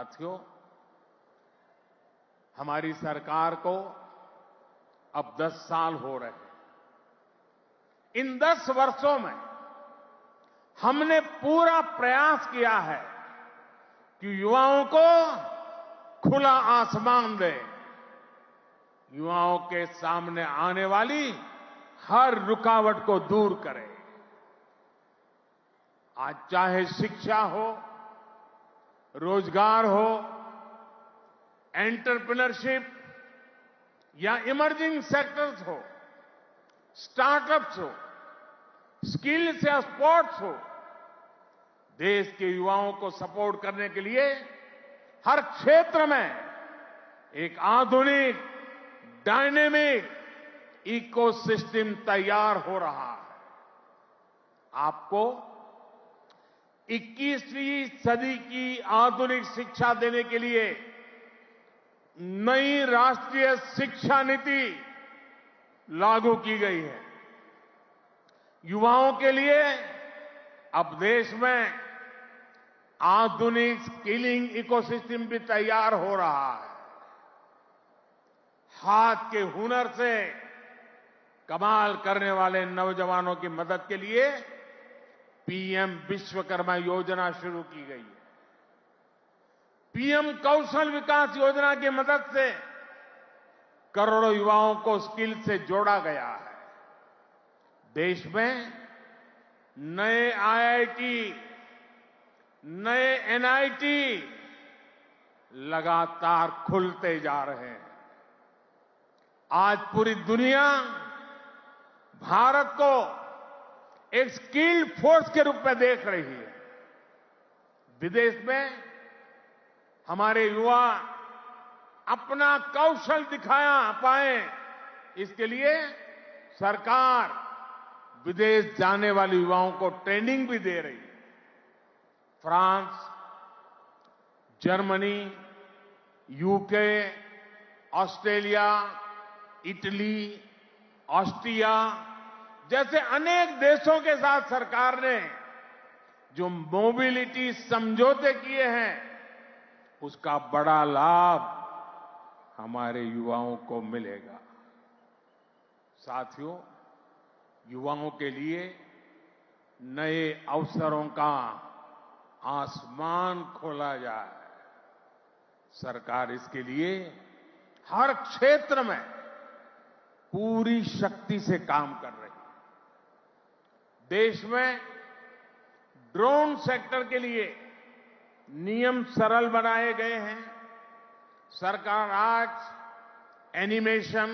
साथियों, हमारी सरकार को अब 10 साल हो रहे हैं। इन 10 वर्षों में हमने पूरा प्रयास किया है कि युवाओं को खुला आसमान दे, युवाओं के सामने आने वाली हर रुकावट को दूर करे। आज चाहे शिक्षा हो, रोजगार हो, एंटरप्रेन्योरशिप या इमर्जिंग सेक्टर्स हो, स्टार्टअप्स हो, स्किल्स या स्पोर्ट्स हो, देश के युवाओं को सपोर्ट करने के लिए हर क्षेत्र में एक आधुनिक डायनेमिक इकोसिस्टम तैयार हो रहा है। आपको 21वीं सदी की आधुनिक शिक्षा देने के लिए नई राष्ट्रीय शिक्षा नीति लागू की गई है। युवाओं के लिए अब देश में आधुनिक स्किलिंग इकोसिस्टम भी तैयार हो रहा है। हाथ के हुनर से कमाल करने वाले नौजवानों की मदद के लिए पीएम विश्वकर्मा योजना शुरू की गई है। पीएम कौशल विकास योजना की मदद से करोड़ों युवाओं को स्किल से जोड़ा गया है। देश में नए आईआईटी, नए एनआईटी लगातार खुलते जा रहे हैं। आज पूरी दुनिया भारत को एक स्किल्ड फोर्स के रूप में देख रही है। विदेश में हमारे युवा अपना कौशल दिखाया पाए, इसके लिए सरकार विदेश जाने वाले युवाओं को ट्रेनिंग भी दे रही है। France, Germany, UK, Australia, Italy, Austria जैसे अनेक देशों के साथ सरकार ने जो मोबिलिटी समझौते किए हैं, उसका बड़ा लाभ हमारे युवाओं को मिलेगा। साथियों, युवाओं के लिए नए अवसरों का आसमान खोला जाए, सरकार इसके लिए हर क्षेत्र में पूरी शक्ति से काम कर रही है। देश में ड्रोन सेक्टर के लिए नियम सरल बनाए गए हैं। सरकार आज एनिमेशन,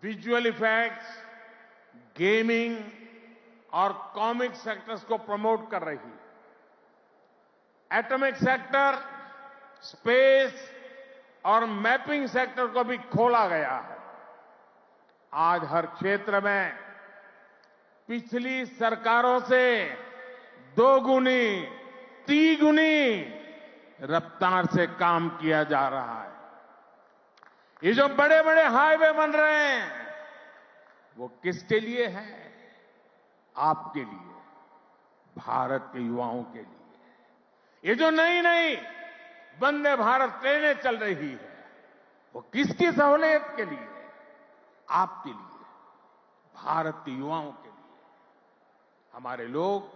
विजुअल इफेक्ट्स, गेमिंग और कॉमिक सेक्टर्स को प्रमोट कर रही है। एटॉमिक सेक्टर, स्पेस और मैपिंग सेक्टर को भी खोला गया है। आज हर क्षेत्र में पिछली सरकारों से 2 गुनी, 3 गुनी रफ्तार से काम किया जा रहा है। ये जो बड़े बड़े हाईवे बन रहे हैं, वो किसके लिए है? आपके लिए, भारत के युवाओं के लिए। ये जो नई नई वंदे भारत ट्रेनें चल रही है, वो किसकी सहूलियत के लिए? आपके लिए, भारत के युवाओं के लिए। हमारे लोग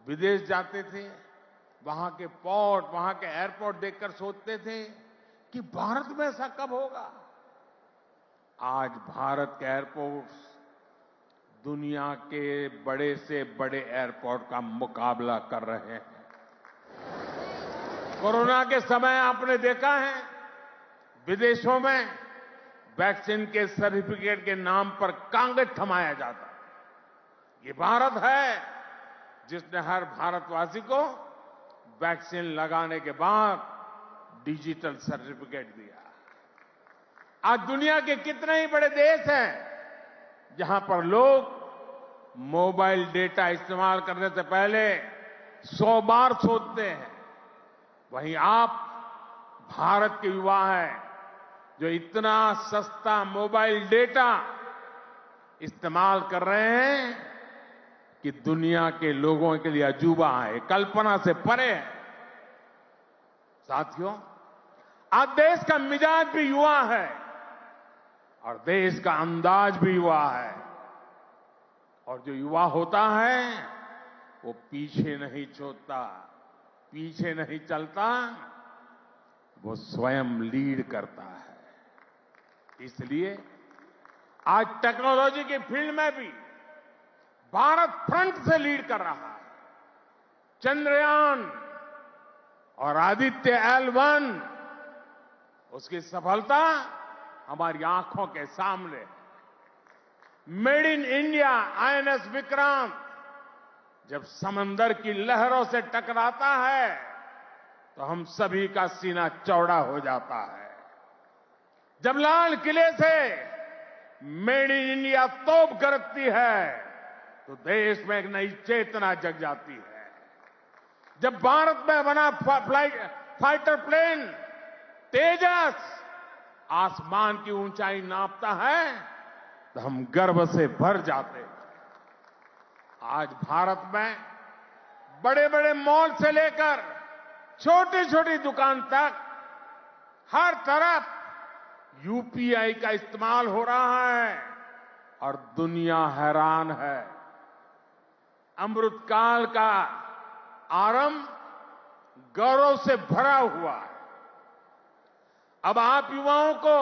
विदेश जाते थे, वहां के पोर्ट, वहां के एयरपोर्ट देखकर सोचते थे कि भारत में ऐसा कब होगा। आज भारत के एयरपोर्ट्स दुनिया के बड़े से बड़े एयरपोर्ट का मुकाबला कर रहे हैं। कोरोना के समय आपने देखा है, विदेशों में वैक्सीन के सर्टिफिकेट के नाम पर कागज थमाया जाता है। ये भारत है जिसने हर भारतवासी को वैक्सीन लगाने के बाद डिजिटल सर्टिफिकेट दिया। आज दुनिया के कितने ही बड़े देश हैं जहां पर लोग मोबाइल डेटा इस्तेमाल करने से पहले 100 बार सोचते हैं। वहीं आप भारत के युवा हैं जो इतना सस्ता मोबाइल डेटा इस्तेमाल कर रहे हैं कि दुनिया के लोगों के लिए अजूबा है, कल्पना से परे है। साथियों, आज देश का मिजाज भी युवा है और देश का अंदाज भी युवा है। और जो युवा होता है वो पीछे नहीं छोड़ता, पीछे नहीं चलता, वो स्वयं लीड करता है। इसलिए आज टेक्नोलॉजी की फील्ड में भी भारत फ्रंट से लीड कर रहा है। चंद्रयान और आदित्य L1 उसकी सफलता हमारी आंखों के सामने है। Made in India INS Vikrant जब समंदर की लहरों से टकराता है तो हम सभी का सीना चौड़ा हो जाता है। जब लाल किले से मेड इन इंडिया तोप गरजती है तो देश में एक नई चेतना जग जाती है। जब भारत में बना फाइटर प्लेन तेजस आसमान की ऊंचाई नापता है तो हम गर्व से भर जाते हैं। आज भारत में बड़े बड़े मॉल से लेकर छोटी छोटी दुकान तक हर तरफ UPI का इस्तेमाल हो रहा है और दुनिया हैरान है। अमृतकाल का आरंभ गौरव से भरा हुआ है। अब आप युवाओं को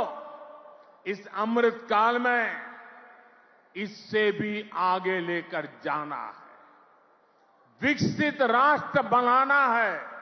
इस अमृतकाल में इससे भी आगे लेकर जाना है। विकसित राष्ट्र बनाना है।